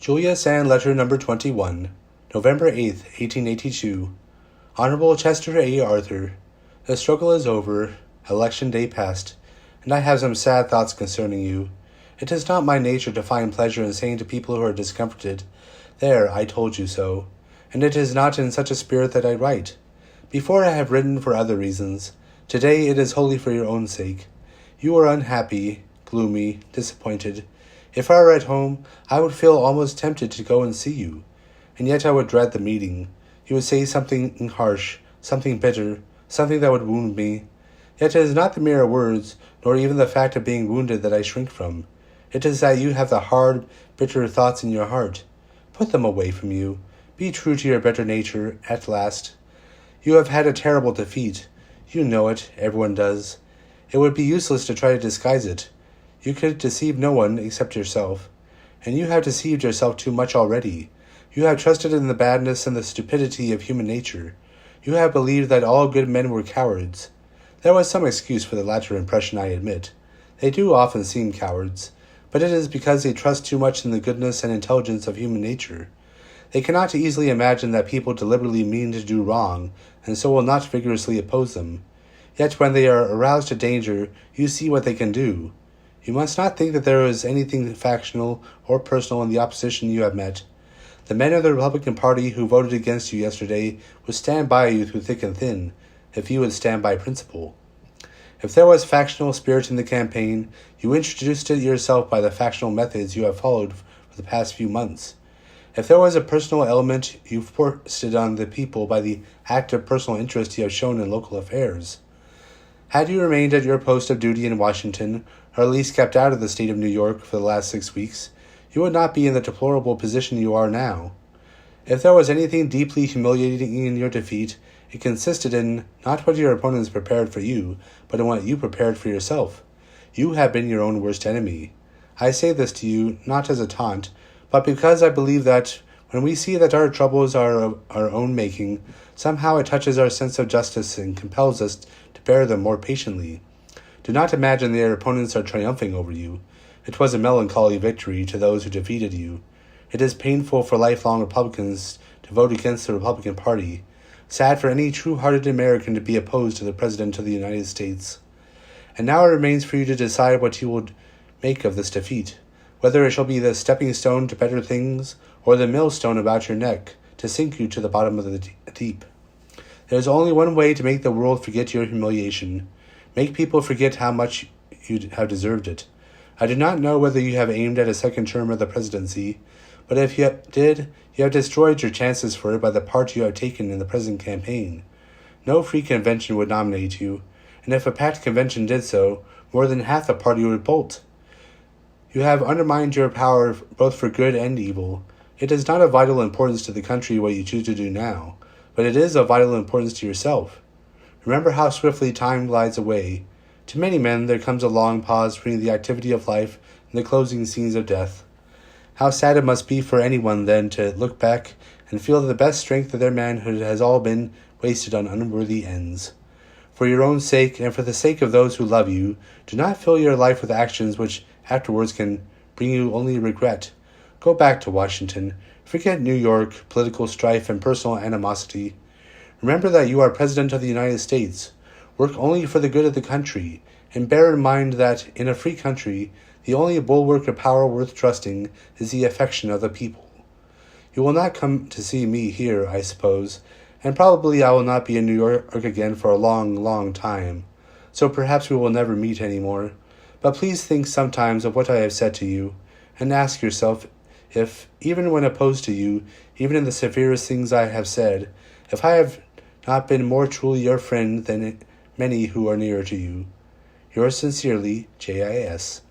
Julia Sand Letter Number 21, November 8th, 1882. Honorable Chester A. Arthur, the struggle is over, election day past, and I have some sad thoughts concerning you. It is not my nature to find pleasure in saying to people who are discomforted, "There, I told you so," and it is not in such a spirit that I write. Before I have written for other reasons. Today it is wholly for your own sake. You are unhappy, gloomy, disappointed. If I were at home, I would feel almost tempted to go and see you, and yet I would dread the meeting. You would say something harsh, something bitter, something that would wound me. Yet it is not the mere words, nor even the fact of being wounded that I shrink from. It is that you have the hard, bitter thoughts in your heart. Put them away from you. Be true to your better nature, at last. You have had a terrible defeat. You know it, everyone does. It would be useless to try to disguise it. You could deceive no one except yourself. And you have deceived yourself too much already. You have trusted in the badness and the stupidity of human nature. You have believed that all good men were cowards. There was some excuse for the latter impression, I admit. They do often seem cowards, but it is because they trust too much in the goodness and intelligence of human nature. They cannot easily imagine that people deliberately mean to do wrong, and so will not vigorously oppose them. Yet when they are aroused to danger, you see what they can do. You must not think that there is anything factional or personal in the opposition you have met. The men of the Republican Party who voted against you yesterday would stand by you through thick and thin, if you would stand by principle. If there was factional spirit in the campaign, you introduced it yourself by the factional methods you have followed for the past few months. If there was a personal element, you forced it on the people by the active personal interest you have shown in local affairs. Had you remained at your post of duty in Washington, or at least kept out of the state of New York for the last 6 weeks, you would not be in the deplorable position you are now. If there was anything deeply humiliating in your defeat, it consisted in not what your opponents prepared for you, but in what you prepared for yourself. You have been your own worst enemy. I say this to you not as a taunt, but because I believe that when we see that our troubles are of our own making, somehow it touches our sense of justice and compels us to bear them more patiently. Do not imagine that your opponents are triumphing over you. It was a melancholy victory to those who defeated you. It is painful for lifelong Republicans to vote against the Republican Party, sad for any true-hearted American to be opposed to the President of the United States. And now it remains for you to decide what you will make of this defeat, whether it shall be the stepping stone to better things, or the millstone about your neck to sink you to the bottom of the deep. There is only one way to make the world forget your humiliation. Make people forget how much you have deserved it. I do not know whether you have aimed at a second term of the presidency, but if you did, you have destroyed your chances for it by the part you have taken in the present campaign. No free convention would nominate you, and if a packed convention did so, more than half the party would bolt. You have undermined your power both for good and evil. It is not of vital importance to the country what you choose to do now, but it is of vital importance to yourself. Remember how swiftly time glides away. To many men there comes a long pause between the activity of life and the closing scenes of death. How sad it must be for anyone then to look back and feel that the best strength of their manhood has all been wasted on unworthy ends. For your own sake, and for the sake of those who love you, do not fill your life with actions which afterwards can bring you only regret. Go back to Washington. Forget New York, political strife, and personal animosity. Remember that you are President of the United States. Work only for the good of the country, and bear in mind that, in a free country, the only bulwark of power worth trusting is the affection of the people. You will not come to see me here, I suppose, and probably I will not be in New York again for a long, long time, so perhaps we will never meet any more. But please think sometimes of what I have said to you, and ask yourself if, even when opposed to you, even in the severest things I have said, if I have not been more truly your friend than many who are nearer to you. Yours sincerely, J.I.S.